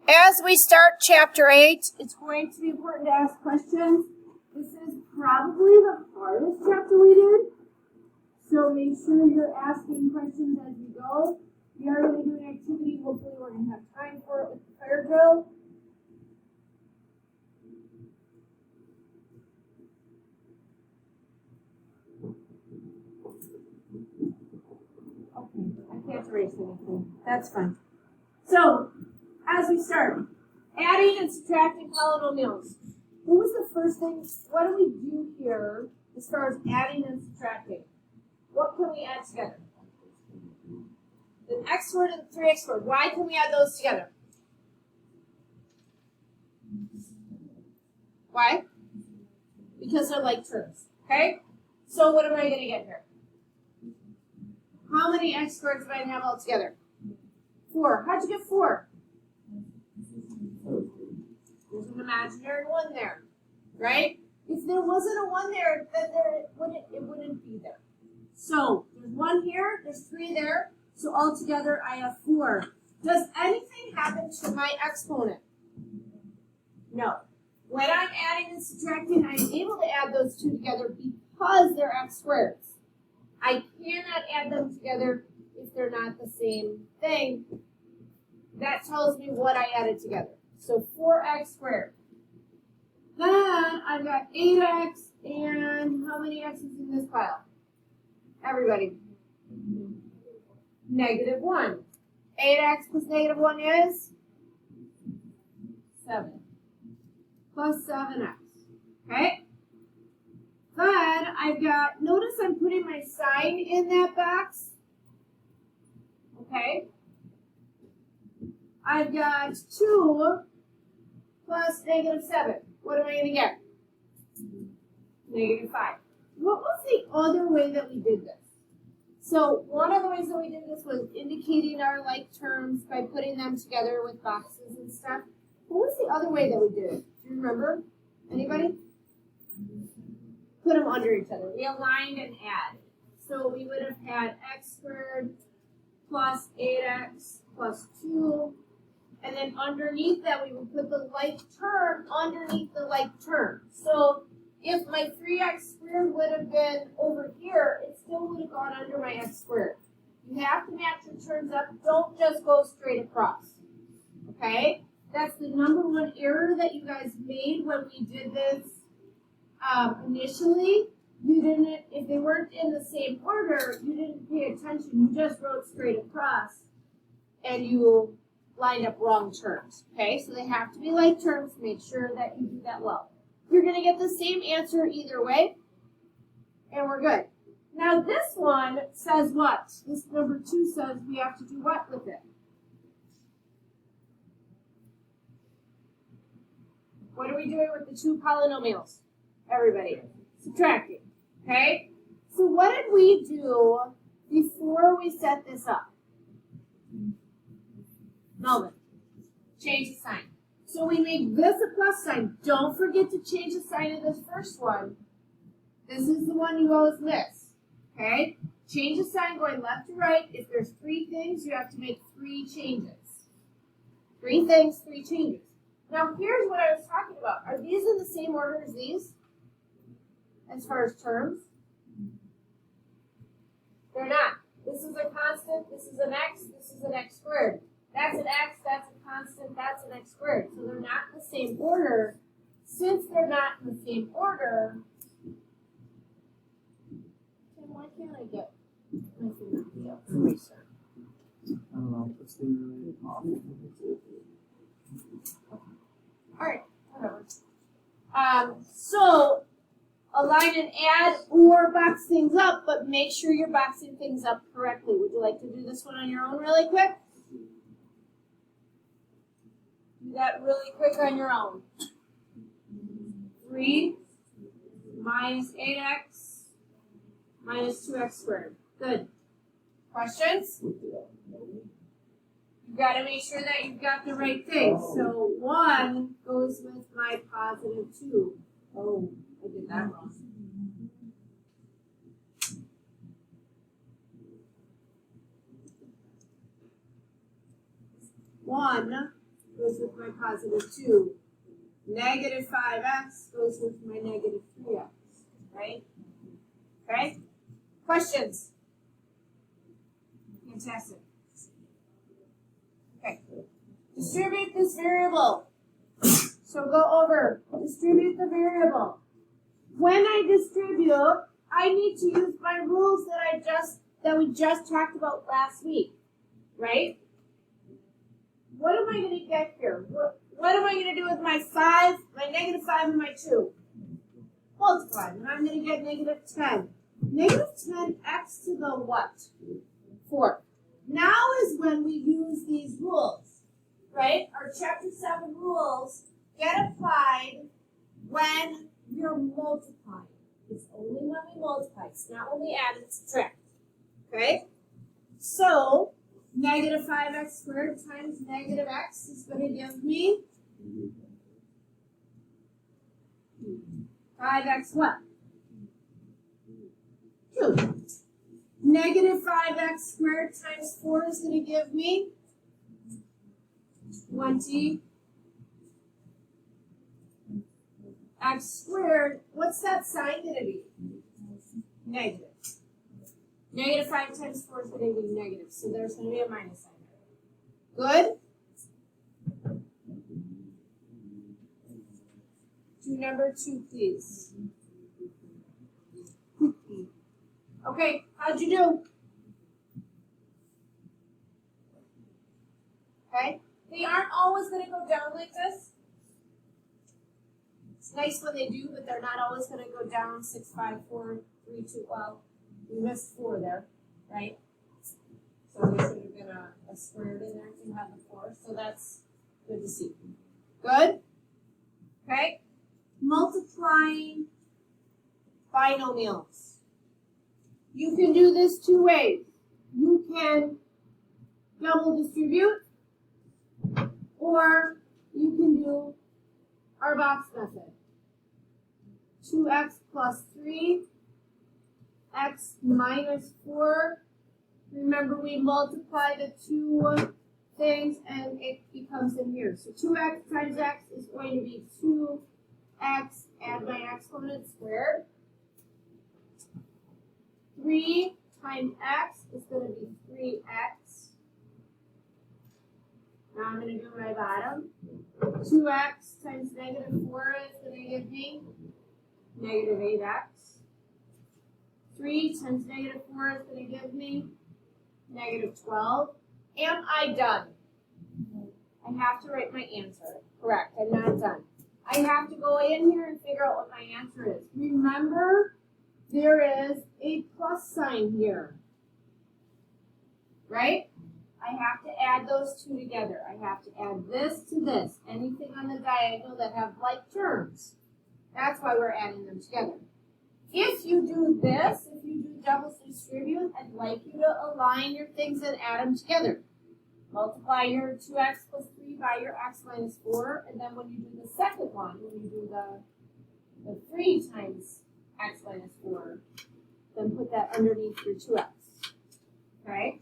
As we start chapter 8, it's going to be important to ask questions. This is probably the hardest chapter we did, so make sure you're asking questions as we go. We are going to do an activity. Hopefully we're going to have time for it with the fire drill. Okay, I can't erase anything. That's fine. So, as we start, adding and subtracting polynomials. What was the first thing? What do we do here as far as adding and subtracting? What can we add together? The x squared and the 3x squared. Why can we add those together? Why? Because they're like terms. Okay? So what am I going to get here? How many x squareds do I have all together? 4. How'd you get 4? There's an imaginary 1 there, right? If there wasn't a 1 there, then it wouldn't be there. So there's 1 here, there's 3 there, so altogether I have 4. Does anything happen to my exponent? No. When I'm adding and subtracting, I'm able to add those two together because they're x squareds. I cannot add them together if they're not the same thing. That tells me what I added together. So 4x squared. Then I've got 8x, and how many x's in this pile? Everybody. -1. 8x plus -1 is 7. Plus 7x. Okay? Then I've got, notice I'm putting my sign in that box. Okay? I've got 2 plus -7. What am I going to get? -5. What was the other way that we did this? So one of the ways that we did this was indicating our like terms by putting them together with boxes and stuff. What was the other way that we did it? Do you remember? Anybody? Put them under each other. We aligned and added. So we would have had x squared plus 8x plus 2. And then underneath that, we would put the like term underneath the like term. So if my 3x squared would have been over here, it still would have gone under my x squared. You have to match your terms up. Don't just go straight across. Okay? That's the number one error that you guys made when we did this initially. You didn't, if they weren't in the same order, you didn't pay attention. You just wrote straight across and you lined up wrong terms. Okay, so they have to be like terms. Make sure that you do that well. You're going to get the same answer either way, and we're good. Now this one says what? This number 2 says we have to do what with it? What are we doing with the 2 polynomials? Everybody, subtracting. Okay, so what did we do before we set this up? Melvin, change the sign. So we make this a plus sign. Don't forget to change the sign of this first one. This is the one you always miss. Okay? Change the sign going left to right. If there's 3 things, you have to make 3 changes. 3 things, 3 changes. Now here's what I was talking about. Are these in the same order as these? As far as terms? They're not. This is a constant, this is an x, this is an x squared. That's an x, that's a constant, that's an x squared. So they're not in the same order. Since they're not in the same order, Tim, why can't I get my finger eraser? I don't know. Let's do All right, whatever. So align and add or box things up, but make sure you're boxing things up correctly. Would you like to do this one on your own really quick? Do that really quick on your own. 3 minus 8x minus 2x squared. Good. Questions? You've got to make sure that you've got the right thing. So 1 goes with my positive 2. Oh, I did that wrong. 1 goes with my positive 2. Negative 5x goes with my negative 3x, right? Okay? Questions? Fantastic. Okay. Distribute this variable. So go over, distribute the variable. When I distribute, I need to use my rules that we just talked about last week, right? What am I going to get here? What am I going to do with my 5, my negative 5 and my 2? Multiply, and I'm going to get negative 10. Negative 10x to the what? 4. Now is when we use these rules, right? Our chapter 7 rules get applied when you're multiplying. It's only when we multiply. It's not when we add and subtract. Okay? So, negative 5x squared times negative x is going to give me 5x what? 2. Negative 5x squared times 4 is going to give me 20 x squared. What's that sign going to be? Negative. Negative 5 times 4 is going to be negative, so there's going to be a minus sign there. Good? Do number 2, please. Okay, how'd you do? Okay, they aren't always going to go down like this. It's nice when they do, but they're not always going to go down 6, 5, 4, 3, 2. Well, we missed 4 there, right? So there should have been a squared in there to have the 4. So that's good to see. Good? Okay. Multiplying binomials. You can do this 2 ways. You can double distribute, or you can do our box method. 2x plus 3, x minus 4. Remember, we multiply the 2 things and it becomes in here. So 2x times x is going to be 2x, add my exponent squared. 3 times x is going to be 3x. Now I'm going to do my bottom. 2x times negative 4 is going to give me negative 8x. 3 times negative 4 is going to give me negative 12. Am I done? I have to write my answer. Correct, I'm not done. I have to go in here and figure out what my answer is. Remember, there is a plus sign here, right? I have to add those 2 together. I have to add this to this. Anything on the diagonal that have like terms. That's why we're adding them together. If you do this, if you do double distribute, I'd like you to align your things and add them together. Multiply your 2x plus 3 by your x minus 4, and then when you do the second one, when you do the 3 times x minus 4, then put that underneath your 2x. Okay?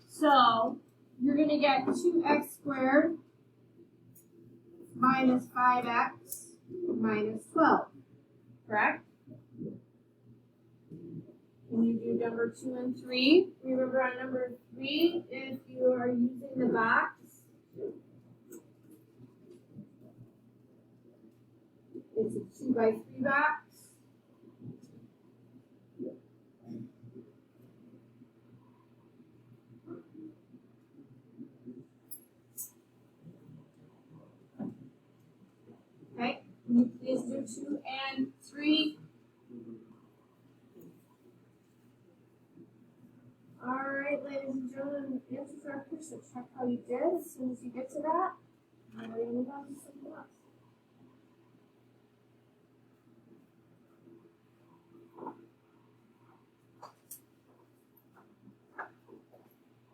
So, you're going to get 2x squared minus 5x minus 12. Correct? When you do number 2 and 3, remember on number 3, if you are using the box, it's a 2 by 3 box. Okay, can you please do 2 and 3? All right, ladies and gentlemen, answers are here, so check how you did. As soon as you get to that, I'm ready to move on to something else.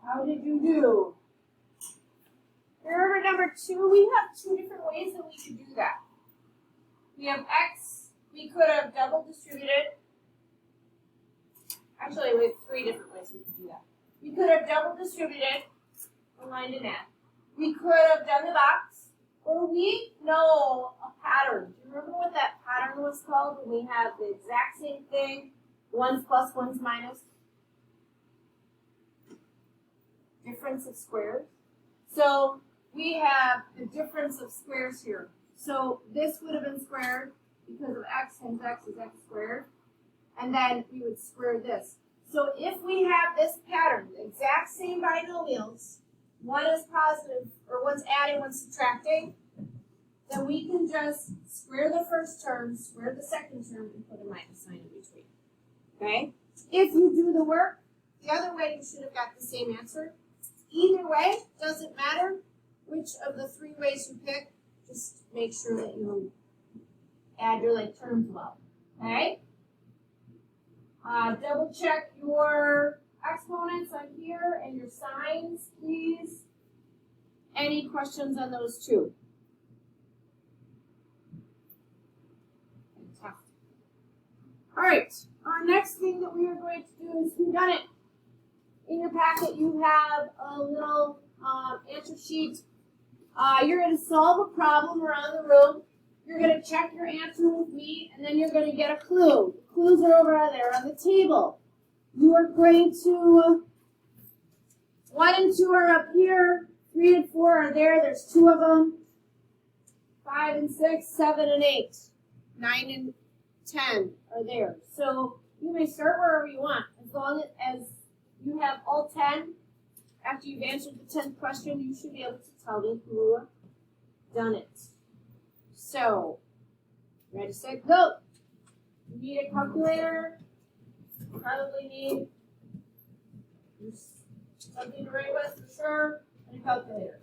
How did you do? Remember number 2, we have 2 different ways that we could do that. We have x, we could have double distributed. Actually, we have 3 different ways we could do that. We could have double distributed, aligned and add. We could have done the box, or we know a pattern. Do you remember what that pattern was called when we have the exact same thing, ones plus, ones minus? Difference of squares. So we have the difference of squares here. So this would have been squared because of x times x is x squared. And then we would square this. So if we have this pattern, the exact same binomials, one is positive, or one's adding, one's subtracting, then we can just square the first term, square the second term, and put a minus sign in between. Okay? If you do the work, the other way you should have got the same answer. Either way, doesn't matter which of the three ways you pick, just make sure that you add your like terms well. Okay? Double check your exponents on here and your signs, please. Any questions on those two? Fantastic. All right, our next thing that we are going to do is whodunit. In your packet, you have a little answer sheet. You're going to solve a problem around the room. You're going to check your answer with me, and then you're going to get a clue. The clues are over there on the table. You are going to, 1 and 2 are up here, 3 and 4 are there, there's 2 of them. 5 and 6, 7 and 8, 9 and 10 are there. So you may start wherever you want, as long as you have all 10. After you've answered the 10th question, you should be able to tell me who done it. So, ready, set, go. You need a calculator. You probably need something to write with for sure, and a calculator.